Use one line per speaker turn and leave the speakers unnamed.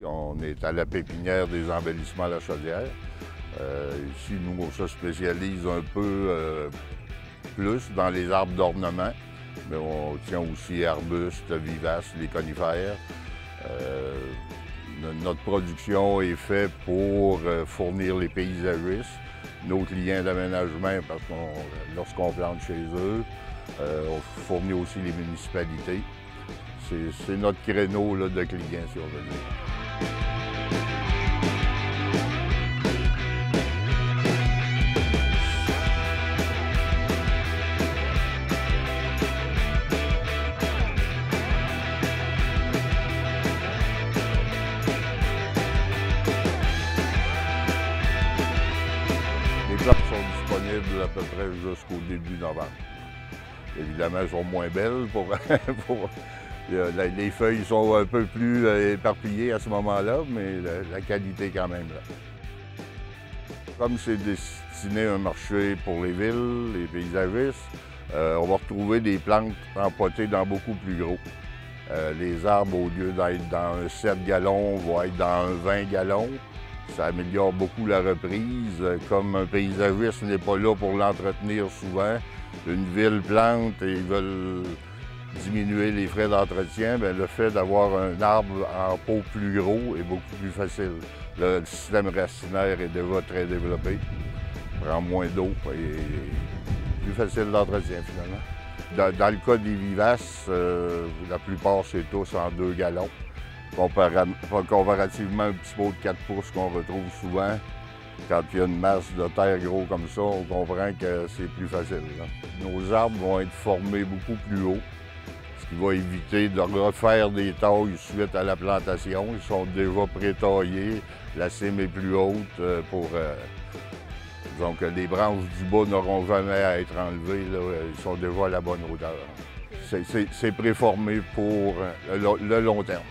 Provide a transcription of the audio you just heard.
On est à la pépinière des embellissements à la Chaudière. Ici, nous, on se spécialise un peu plus dans les arbres d'ornement, mais on tient aussi arbustes, vivaces, les conifères. Notre production est faite pour fournir les paysagistes, nos clients d'aménagement, parce que lorsqu'on plante chez eux, on fournit aussi les municipalités. C'est notre créneau là, de clients, si on veut dire. Les plantes sont disponibles à peu près jusqu'au début novembre. Évidemment, elles sont moins belles les feuilles sont un peu plus éparpillées à ce moment-là, mais la qualité est quand même là. Comme c'est destiné à un marché pour les villes, les paysagistes, on va retrouver des plantes empotées dans beaucoup plus gros. Les arbres, au lieu d'être dans un 7 gallons, vont être dans un 20 gallons. Ça améliore beaucoup la reprise. Comme un paysagiste n'est pas là pour l'entretenir souvent, une ville plante et ils veulent diminuer les frais d'entretien, le fait d'avoir un arbre en pot plus gros est beaucoup plus facile. Le système racinaire est déjà très développé, prend moins d'eau et plus facile d'entretien finalement. Dans le cas des vivaces, la plupart c'est tous en 2 gallons. Comparativement un petit pot de 4 pouces qu'on retrouve souvent, quand il y a une masse de terre gros comme ça, on comprend que c'est plus facile. Là. Nos arbres vont être formés beaucoup plus haut, ce qui va éviter de refaire des tailles suite à la plantation. Ils sont déjà pré-taillés, la cime est plus haute donc les branches du bas n'auront jamais à être enlevées, là. Ils sont déjà à la bonne hauteur. C'est préformé pour le long terme.